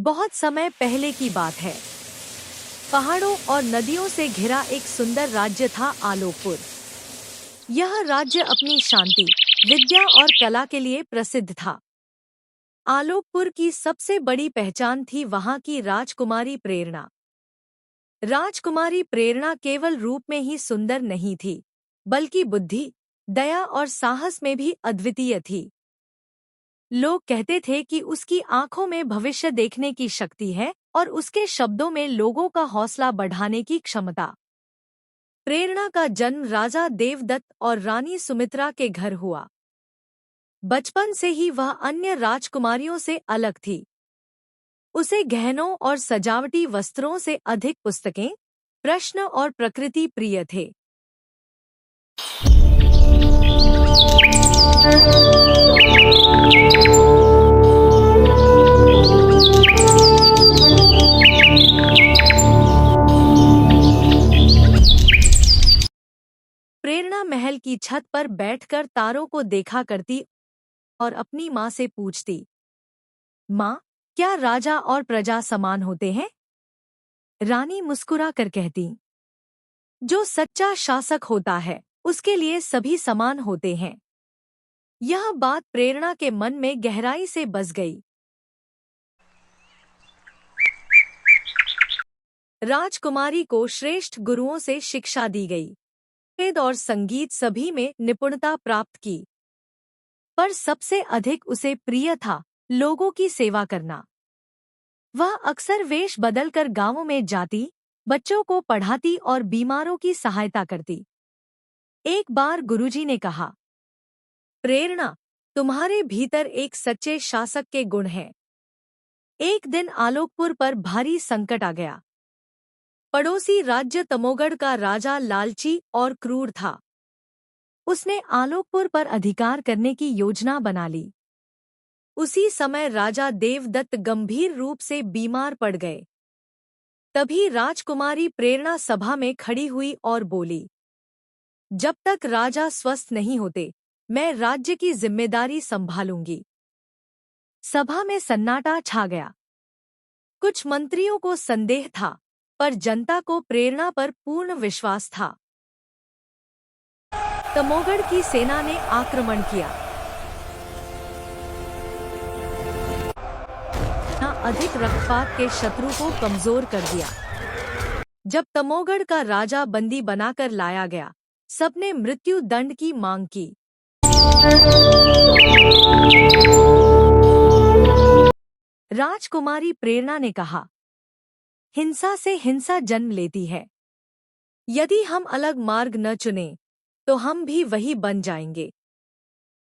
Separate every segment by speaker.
Speaker 1: बहुत समय पहले की बात है। पहाड़ों और नदियों से घिरा एक सुंदर राज्य था आलोकपुर। यह राज्य अपनी शांति, विद्या और कला के लिए प्रसिद्ध था। आलोकपुर की सबसे बड़ी पहचान थी वहाँ की राजकुमारी प्रेरणा। राजकुमारी प्रेरणा केवल रूप में ही सुंदर नहीं थी, बल्कि बुद्धि, दया और साहस में भी अद्वितीय थी। लोग कहते थे कि उसकी आंखों में भविष्य देखने की शक्ति है और उसके शब्दों में लोगों का हौसला बढ़ाने की क्षमता। प्रेरणा का जन्म राजा देवदत्त और रानी सुमित्रा के घर हुआ। बचपन से ही वह अन्य राजकुमारियों से अलग थी। उसे गहनों और सजावटी वस्त्रों से अधिक पुस्तकें, प्रश्न और प्रकृति प्रिय थे। प्रेरणा महल की छत पर बैठकर तारों को देखा करती और अपनी माँ से पूछती, माँ, क्या राजा और प्रजा समान होते हैं? रानी मुस्कुरा कर कहती, जो सच्चा शासक होता है, उसके लिए सभी समान होते हैं। यह बात प्रेरणा के मन में गहराई से बस गई। राजकुमारी को श्रेष्ठ गुरुओं से शिक्षा दी गई। वेद और संगीत सभी में निपुणता प्राप्त की। पर सबसे अधिक उसे प्रिय था लोगों की सेवा करना। वह अक्सर वेश बदलकर गांवों में जाती, बच्चों को पढ़ाती और बीमारों की सहायता करती। एक बार गुरुजी ने कहा, प्रेरणा, तुम्हारे भीतर एक सच्चे शासक के गुण हैं। एक दिन आलोकपुर पर भारी संकट आ गया। पड़ोसी राज्य तमोगढ़ का राजा लालची और क्रूर था। उसने आलोकपुर पर अधिकार करने की योजना बना ली। उसी समय राजा देवदत्त गंभीर रूप से बीमार पड़ गए। तभी राजकुमारी प्रेरणा सभा में खड़ी हुई और बोली, जब तक राजा स्वस्थ नहीं होते, मैं राज्य की जिम्मेदारी संभालूंगी। सभा में सन्नाटा छा गया। कुछ मंत्रियों को संदेह था, पर जनता को प्रेरणा पर पूर्ण विश्वास था। तमोगढ़ की सेना ने आक्रमण किया। अधिक रक्तपात के शत्रु को कमजोर कर दिया। जब तमोगढ़ का राजा बंदी बनाकर लाया गया, सबने मृत्यु दंड की मांग की। राजकुमारी प्रेरणा ने कहा, हिंसा से हिंसा जन्म लेती है। यदि हम अलग मार्ग न चुनें, तो हम भी वही बन जाएंगे।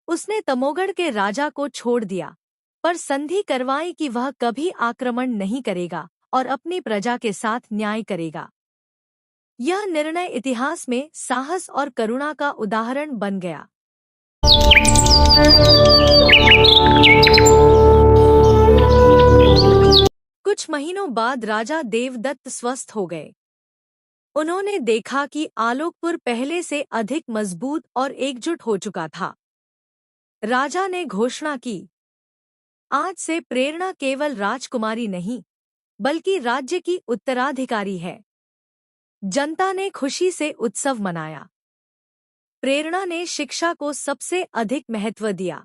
Speaker 1: उसने तमोगढ़ के राजा को छोड़ दिया, पर संधि करवाई कि वह कभी आक्रमण नहीं करेगा और अपनी प्रजा के साथ न्याय करेगा। यह निर्णय इतिहास में साहस और करुणा का उदाहरण बन गया। कुछ महीनों बाद राजा देवदत्त स्वस्थ हो गए। उन्होंने देखा कि आलोकपुर पहले से अधिक मजबूत और एकजुट हो चुका था। राजा ने घोषणा की, आज से प्रेरणा केवल राजकुमारी नहीं, बल्कि राज्य की उत्तराधिकारी है। जनता ने खुशी से उत्सव मनाया। प्रेरणा ने शिक्षा को सबसे अधिक महत्व दिया।